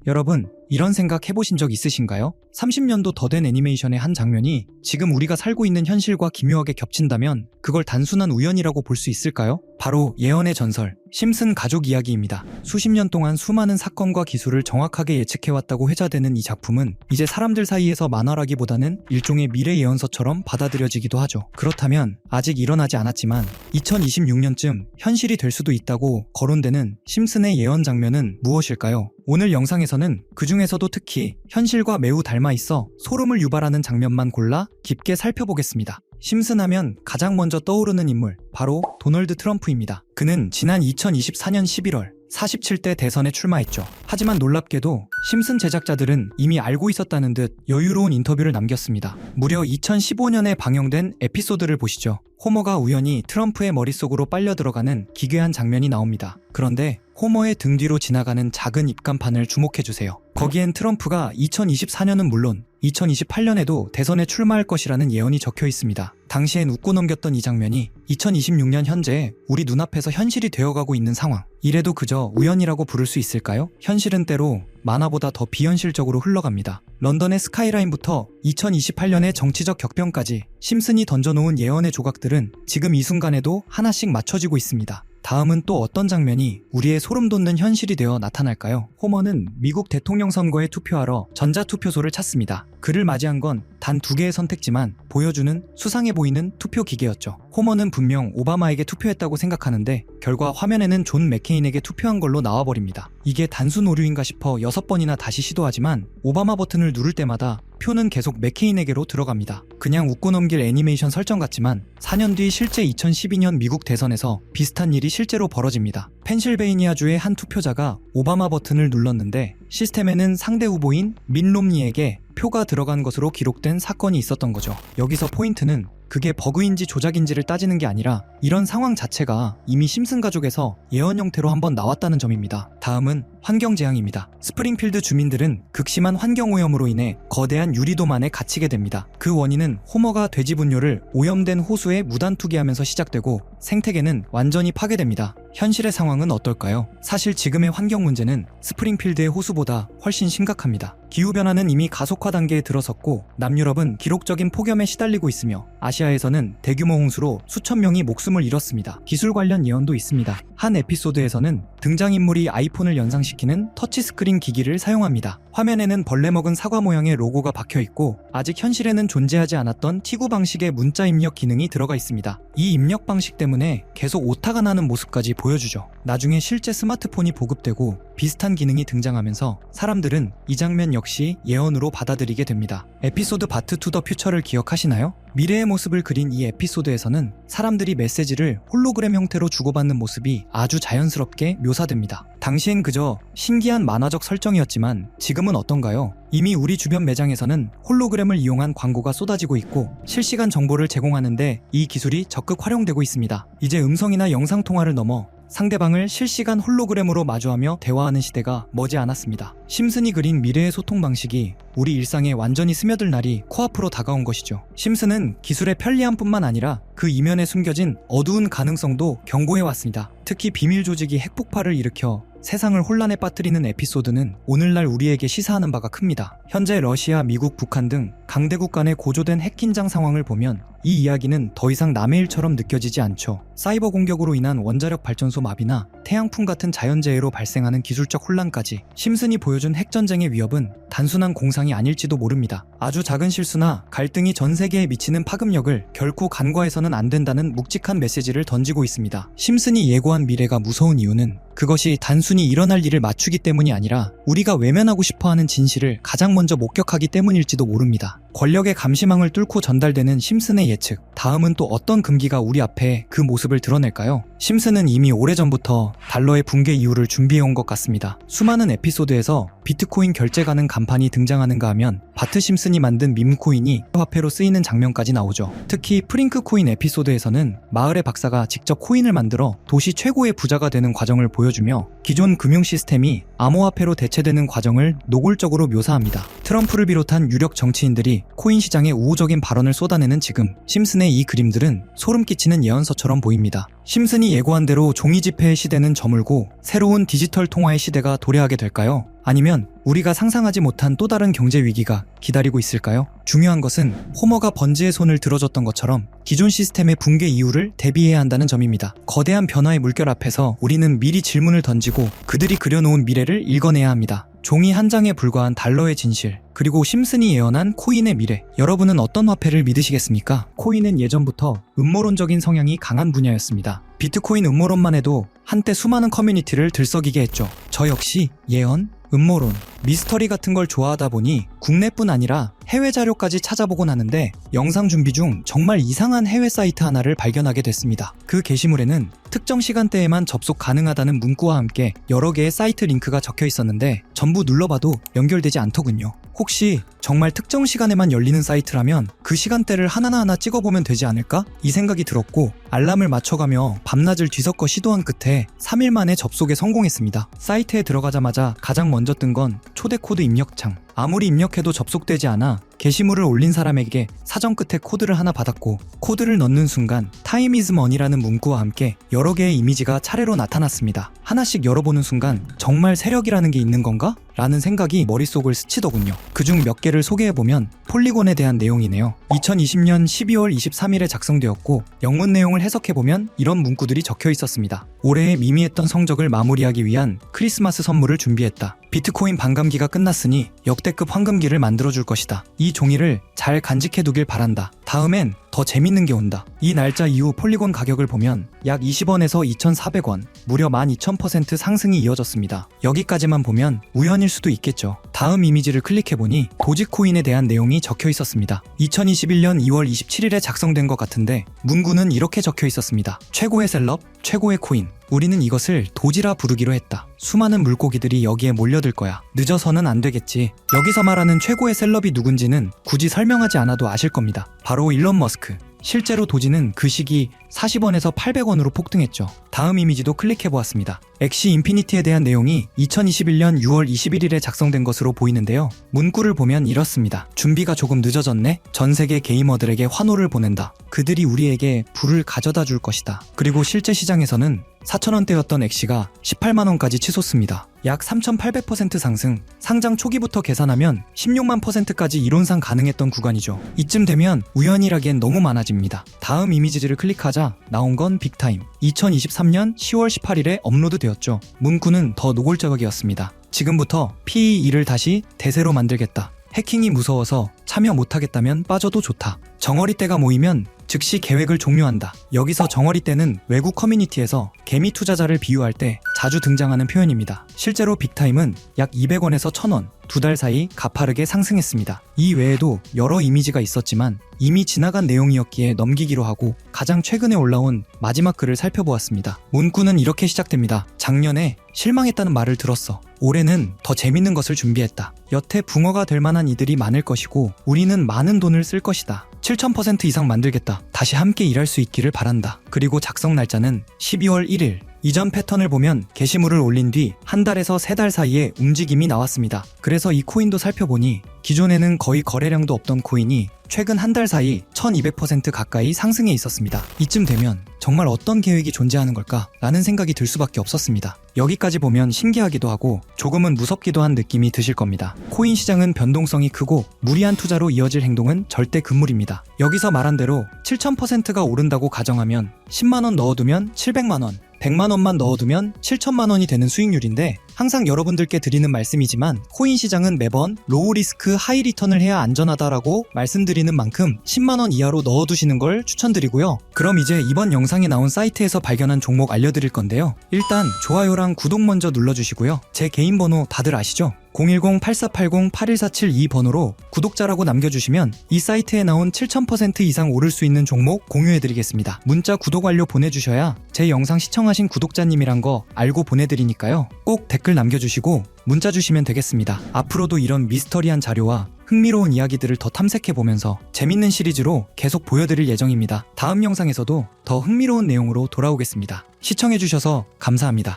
여러분, 이런 생각 해보신 적 있으신가요? 30년도 더 된 애니메이션의 한 장면이 지금 우리가 살고 있는 현실과 기묘하게 겹친다면 그걸 단순한 우연이라고 볼 수 있을까요? 바로 예언의 전설, 심슨 가족 이야기입니다. 수십 년 동안 수많은 사건과 기술을 정확하게 예측해왔다고 회자되는 이 작품은 이제 사람들 사이에서 만화라기보다는 일종의 미래 예언서처럼 받아들여지기도 하죠. 그렇다면 아직 일어나지 않았지만 2026년쯤 현실이 될 수도 있다고 거론되는 심슨의 예언 장면은 무엇일까요? 오늘 영상에서는 그 중에서도 특히 현실과 매우 닮아 있어 소름을 유발하는 장면만 골라 깊게 살펴보겠습니다. 심슨 하면 가장 먼저 떠오르는 인물, 바로 도널드 트럼프입니다. 그는 지난 2024년 11월 47대 대선에 출마했죠. 하지만 놀랍게도 심슨 제작자들은 이미 알고 있었다는 듯 여유로운 인터뷰를 남겼습니다. 무려 2015년에 방영된 에피소드를 보시죠. 호머가 우연히 트럼프의 머릿속으로 빨려 들어가는 기괴한 장면이 나옵니다. 그런데 호머의 등 뒤로 지나가는 작은 입간판을 주목해주세요. 거기엔 트럼프가 2024년은 물론 2028년에도 대선에 출마할 것이라는 예언이 적혀 있습니다. 당시엔 웃고 넘겼던 이 장면이 2026년 현재 우리 눈앞에서 현실이 되어가고 있는 상황. 이래도 그저 우연이라고 부를 수 있을까요? 현실은 때로 만화보다 더 비현실적으로 흘러갑니다. 런던의 스카이라인부터 2028년의 정치적 격변까지 심슨이 던져놓은 예언의 조각들은 지금 이 순간에도 하나씩 맞춰지고 있습니다. 다음은 또 어떤 장면이 우리의 소름 돋는 현실이 되어 나타날까요? 호머는 미국 대통령 선거에 투표하러 전자투표소를 찾습니다. 그를 맞이한 건 단 2개의 선택지만 보여주는 수상해 보이는 투표 기계였죠. 호머는 분명 오바마에게 투표했다고 생각하는데 결과 화면에는 존 맥케인에게 투표한 걸로 나와버립니다. 이게 단순 오류인가 싶어 6번이나 다시 시도하지만 오바마 버튼을 누를 때마다 표는 계속 맥케인에게로 들어갑니다. 그냥 웃고 넘길 애니메이션 설정 같지만 4년 뒤 실제 2012년 미국 대선에서 비슷한 일이 실제로 벌어집니다. 펜실베이니아주의 한 투표자가 오바마 버튼을 눌렀는데 시스템에는 상대 후보인 밋 롬니에게 표가 들어간 것으로 기록된 사건이 있었던 거죠. 여기서 포인트는 그게 버그인지 조작인지를 따지는 게 아니라 이런 상황 자체가 이미 심슨 가족에서 예언 형태로 한번 나왔다는 점입니다. 다음은 환경재앙입니다. 스프링필드 주민들은 극심한 환경오염으로 인해 거대한 유리도만에 갇히게 됩니다. 그 원인은 호머가 돼지 분뇨를 오염된 호수에 무단 투기하면서 시작되고 생태계는 완전히 파괴됩니다. 현실의 상황은 어떨까요? 사실 지금의 환경 문제는 스프링필드의 호수보다 훨씬 심각합니다. 기후변화는 이미 가속화 단계에 들어섰고 남유럽은 기록적인 폭염에 시달리고 있으며 아시아에서는 대규모 홍수로 수천 명이 목숨을 잃었습니다. 기술 관련 예언도 있습니다. 한 에피소드에서는 등장인물이 아이폰을 연상시키는 터치스크린 기기를 사용합니다. 화면에는 벌레 먹은 사과 모양의 로고가 박혀있고 아직 현실에는 존재하지 않았던 T9 방식의 문자 입력 기능이 들어가 있습니다. 이 입력 방식 때문에 계속 오타가 나는 모습까지 보여주죠. 나중에 실제 스마트폰이 보급되고 비슷한 기능이 등장하면서 사람들은 이 장면 역시 예언으로 받아들이게 됩니다. 에피소드 바트 투 더 퓨처를 기억하시나요? 미래의 모습을 그린 이 에피소드에서는 사람들이 메시지를 홀로그램 형태로 주고받는 모습이 아주 자연스럽게 묘사됩니다. 당시엔 그저 신기한 만화적 설정이었지만 지금은 어떤가요? 이미 우리 주변 매장에서는 홀로그램을 이용한 광고가 쏟아지고 있고 실시간 정보를 제공하는데 이 기술이 적극 활용되고 있습니다. 이제 음성이나 영상 통화를 넘어 상대방을 실시간 홀로그램으로 마주하며 대화하는 시대가 머지 않았습니다. 심슨이 그린 미래의 소통 방식이 우리 일상에 완전히 스며들 날이 코앞으로 다가온 것이죠. 심슨은 기술의 편리함뿐만 아니라 그 이면에 숨겨진 어두운 가능성도 경고해왔습니다. 특히 비밀 조직이 핵폭발을 일으켜 세상을 혼란에 빠뜨리는 에피소드는 오늘날 우리에게 시사하는 바가 큽니다. 현재 러시아, 미국, 북한 등 강대국 간의 고조된 핵 긴장 상황을 보면 이 이야기는 더 이상 남의 일처럼 느껴지지 않죠. 사이버 공격으로 인한 원자력 발전소 마비나 태양풍 같은 자연재해로 발생하는 기술적 혼란까지 심슨이 보여준 핵전쟁의 위협은 단순한 공상이 아닐지도 모릅니다. 아주 작은 실수나 갈등이 전 세계에 미치는 파급력을 결코 간과해서는 안 된다는 묵직한 메시지를 던지고 있습니다. 심슨이 예고한 미래가 무서운 이유는 그것이 단순히 일어날 일을 맞추기 때문이 아니라 우리가 외면하고 싶어하는 진실을 가장 먼저 목격하기 때문일지도 모릅니다. 권력의 감시망을 뚫고 전달되는 심슨의 예측. 다음은 또 어떤 금기가 우리 앞에 그 모습을 드러낼까요? 심슨은 이미 오래전부터 달러의 붕괴 이유를 준비해온 것 같습니다. 수많은 에피소드에서 비트코인 결제 가능 간판이 등장하는가 하면 바트 심슨이 만든 밈코인이 화폐로 쓰이는 장면까지 나오죠. 특히 프링크 코인 에피소드에서는 마을의 박사가 직접 코인을 만들어 도시 최고의 부자가 되는 과정을 보여주며 기존 금융 시스템이 암호화폐로 대체되는 과정을 노골적으로 묘사합니다. 트럼프를 비롯한 유력 정치인들이 코인 시장에 우호적인 발언을 쏟아내는 지금 심슨의 이 그림들은 소름 끼치는 예언서처럼 보입니다. 심슨이 예고한 대로 종이 지폐의 시대는 저물고 새로운 디지털 통화의 시대가 도래하게 될까요? 아니면 우리가 상상하지 못한 또 다른 경제 위기가 기다리고 있을까요? 중요한 것은 호머가 번지의 손을 들어줬던 것처럼 기존 시스템의 붕괴 이후를 대비해야 한다는 점입니다. 거대한 변화의 물결 앞에서 우리는 미리 질문을 던지고 그들이 그려놓은 미래를 읽어내야 합니다. 종이 한 장에 불과한 달러의 진실, 그리고 심슨이 예언한 코인의 미래. 여러분은 어떤 화폐를 믿으시겠습니까? 코인은 예전부터 음모론적인 성향이 강한 분야였습니다. 비트코인 음모론만 해도 한때 수많은 커뮤니티를 들썩이게 했죠. 저 역시 예언, 음모론, 미스터리 같은 걸 좋아하다 보니 국내뿐 아니라 해외 자료까지 찾아보곤 하는데 영상 준비 중 정말 이상한 해외 사이트 하나를 발견하게 됐습니다. 그 게시물에는 특정 시간대에만 접속 가능하다는 문구와 함께 여러 개의 사이트 링크가 적혀 있었는데 전부 눌러봐도 연결되지 않더군요. 혹시 정말 특정 시간에만 열리는 사이트라면 그 시간대를 하나하나 찍어보면 되지 않을까? 이 생각이 들었고 알람을 맞춰가며 밤낮을 뒤섞어 시도한 끝에 3일 만에 접속에 성공했습니다. 사이트에 들어가자마자 가장 먼저 뜬 건 초대 코드 입력창. 아무리 입력해도 접속되지 않아 게시물을 올린 사람에게 사전 끝에 코드를 하나 받았고 코드를 넣는 순간 Time is money라는 문구와 함께 여러 개의 이미지가 차례로 나타났습니다. 하나씩 열어보는 순간 정말 세력이라는 게 있는 건가? 라는 생각이 머릿속을 스치더군요. 그중 몇 개를 소개해보면 폴리곤에 대한 내용이네요. 2020년 12월 23일에 작성되었고 영문 내용을 해석해보면 이런 문구들이 적혀 있었습니다. 올해의 미미했던 성적을 마무리하기 위한 크리스마스 선물을 준비했다. 비트코인 반감기가 끝났으니 역대급 황금기를 만들어줄 것이다. 이 종이를 잘 간직해두길 바란다. 다음엔 더 재밌는 게 온다. 이 날짜 이후 폴리곤 가격을 보면 약 20원에서 2,400원, 무려 12,000% 상승이 이어졌습니다. 여기까지만 보면 우연일 수도 있겠죠. 다음 이미지를 클릭해보니 도지코인에 대한 내용이 적혀 있었습니다. 2021년 2월 27일에 작성된 것 같은데 문구는 이렇게 적혀 있었습니다. 최고의 셀럽, 최고의 코인. 우리는 이것을 도지라 부르기로 했다. 수많은 물고기들이 여기에 몰려들 거야. 늦어서는 안 되겠지. 여기서 말하는 최고의 셀럽이 누군지는 굳이 설명하지 않아도 아실 겁니다. 바로 일론 머스크. 실제로 도지는 그 시기 40원에서 800원으로 폭등했죠. 다음 이미지도 클릭해보았습니다. 엑시 인피니티에 대한 내용이 2021년 6월 21일에 작성된 것으로 보이는데요. 문구를 보면 이렇습니다. 준비가 조금 늦어졌네? 전 세계 게이머들에게 환호를 보낸다. 그들이 우리에게 불을 가져다 줄 것이다. 그리고 실제 시장에서는 4,000원대였던 엑시가 18만원까지 치솟습니다. 약 3,800% 상승, 상장 초기부터 계산하면 16만 %까지 이론상 가능했던 구간이죠. 이쯤 되면 우연이라기엔 너무 많아집니다. 다음 이미지를 클릭하자 나온 건 빅타임. 2023년 10월 18일에 업로드되었죠. 문구는 더 노골적이었습니다. 지금부터 PE2를 다시 대세로 만들겠다. 해킹이 무서워서 참여 못하겠다면 빠져도 좋다. 정어리 떼가 모이면 즉시 계획을 종료한다. 여기서 정어리 떼는 외국 커뮤니티에서 개미 투자자를 비유할 때 자주 등장하는 표현입니다. 실제로 빅타임은 약 200원에서 1,000원, 2달 사이 가파르게 상승했습니다. 이 외에도 여러 이미지가 있었지만 이미 지나간 내용이었기에 넘기기로 하고 가장 최근에 올라온 마지막 글을 살펴보았습니다. 문구는 이렇게 시작됩니다. 작년에 실망했다는 말을 들었어. 올해는 더 재밌는 것을 준비했다. 여태 붕어가 될 만한 이들이 많을 것이고 우리는 많은 돈을 쓸 것이다. 7,000% 이상 만들겠다. 다시 함께 일할 수 있기를 바란다. 그리고 작성 날짜는 12월 1일. 이전 패턴을 보면 게시물을 올린 뒤 한 달에서 3달 사이에 움직임이 나왔습니다. 그래서 이 코인도 살펴보니 기존에는 거의 거래량도 없던 코인이 최근 한 달 사이 1200% 가까이 상승해 있었습니다. 이쯤 되면 정말 어떤 계획이 존재하는 걸까? 라는 생각이 들 수밖에 없었습니다. 여기까지 보면 신기하기도 하고 조금은 무섭기도 한 느낌이 드실 겁니다. 코인 시장은 변동성이 크고 무리한 투자로 이어질 행동은 절대 금물입니다. 여기서 말한 대로 7,000%가 오른다고 가정하면 10만원 넣어두면 700만원, 100만원만 넣어두면 7천만원이 되는 수익률인데 항상 여러분들께 드리는 말씀이지만 코인 시장은 매번 로우 리스크 하이 리턴을 해야 안전하다라고 말씀드리는 만큼 10만원 이하로 넣어두시는 걸 추천드리고요. 그럼 이제 이번 영상에 나온 사이트에서 발견한 종목 알려드릴 건데요. 일단 좋아요랑 구독 먼저 눌러주시고요. 제 개인 번호 다들 아시죠? 010-8480-81472 번호로 구독자라고 남겨주시면 이 사이트에 나온 7,000% 이상 오를 수 있는 종목 공유해드리겠습니다. 문자 구독 완료 보내주셔야 제 영상 시청하신 구독자님이란 거 알고 보내드리니까요. 꼭 댓글 남겨주시고 문자 주시면 되겠습니다. 앞으로도 이런 미스터리한 자료와 흥미로운 이야기들을 더 탐색해보면서 재밌는 시리즈로 계속 보여드릴 예정입니다. 다음 영상에서도 더 흥미로운 내용으로 돌아오겠습니다. 시청해주셔서 감사합니다.